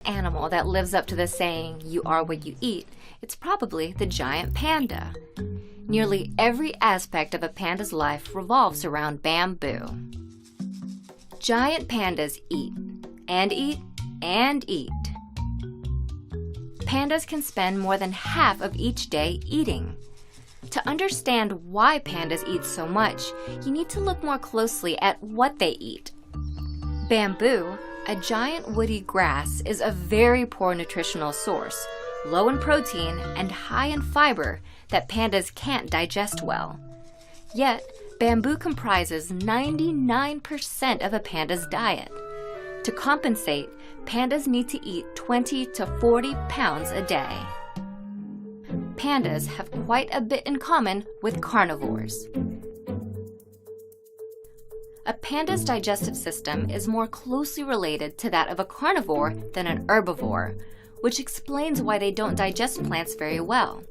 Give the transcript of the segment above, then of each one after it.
animal that lives up to the saying, "You are what you eat," it's probably the giant panda. Nearly every aspect of a panda's life revolves around bamboo. Giant pandas eat, and eat, and eat. Pandas can spend more than half of each day eating. To understand why pandas eat so much, you need to look more closely at what they eat. Bamboo, a giant woody grass, is a very poor nutritional source, low in protein and high in fiber that pandas can't digest well. Yet, bamboo comprises 99% of a panda's diet. To compensate, pandas need to eat 20 to 40 pounds a day. Pandas have quite a bit in common with carnivores. A panda's digestive system is more closely related to that of a carnivore than an herbivore, which explains why they don't digest plants very well.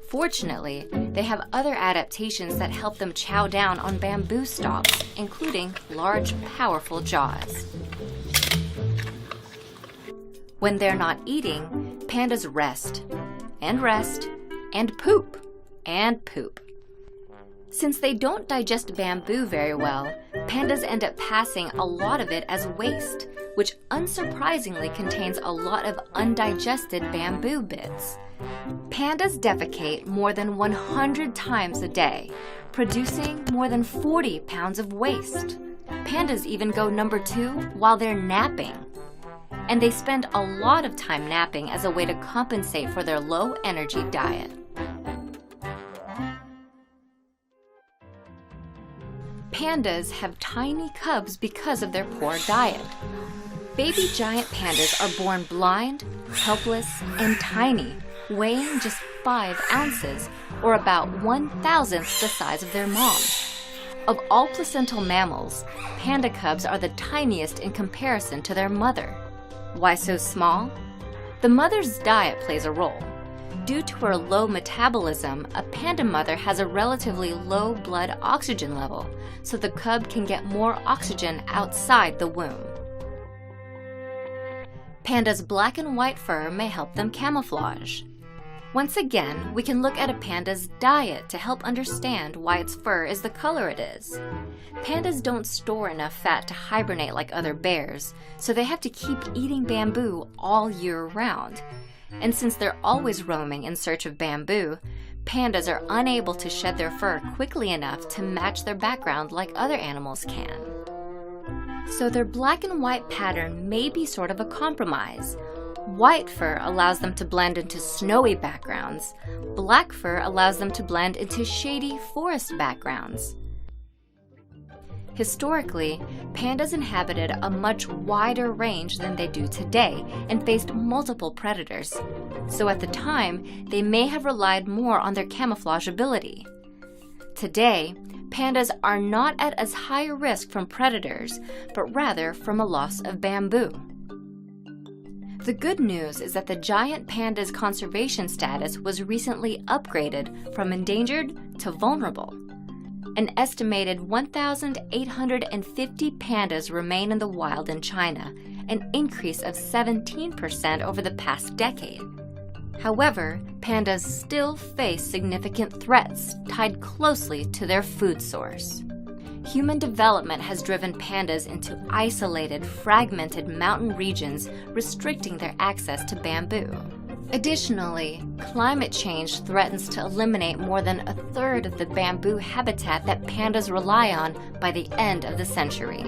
Fortunately, they have other adaptations that help them chow down on bamboo stalks, including large, powerful jaws. When they're not eating, pandas rest, and rest, and poop, and poop. Since they don't digest bamboo very well, pandas end up passing a lot of it as waste, which unsurprisingly contains a lot of undigested bamboo bits. Pandas defecate more than 100 times a day, producing more than 40 pounds of waste. Pandas even go number 2 while they're napping. And they spend a lot of time napping as a way to compensate for their low energy diet. Pandas have tiny cubs because of their poor diet. Baby giant pandas are born blind, helpless, and tiny, weighing just 5 ounces, or about 1/1000th the size of their mom. Of all placental mammals, panda cubs are the tiniest in comparison to their mother. Why so small? The mother's diet plays a role. Due to her low metabolism, a panda mother has a relatively low blood oxygen level, so the cub can get more oxygen outside the womb. Panda's black and white fur may help them camouflage. Once again, we can look at a panda's diet to help understand why its fur is the color it is. Pandas don't store enough fat to hibernate like other bears, so they have to keep eating bamboo all year round. And since they're always roaming in search of bamboo, pandas are unable to shed their fur quickly enough to match their background like other animals can. So their black and white pattern may be sort of a compromise. White fur allows them to blend into snowy backgrounds. Black fur allows them to blend into shady forest backgrounds. Historically, pandas inhabited a much wider range than they do today and faced multiple predators. So at the time, they may have relied more on their camouflage ability. Today, pandas are not at as high a risk from predators, but rather from a loss of bamboo. The good news is that the giant panda's conservation status was recently upgraded from endangered to vulnerable. An estimated 1,850 pandas remain in the wild in China, an increase of 17% over the past decade. However, pandas still face significant threats tied closely to their food source. Human development has driven pandas into isolated, fragmented mountain regions, restricting their access to bamboo. Additionally, climate change threatens to eliminate more than 1/3 of the bamboo habitat that pandas rely on by the end of the century.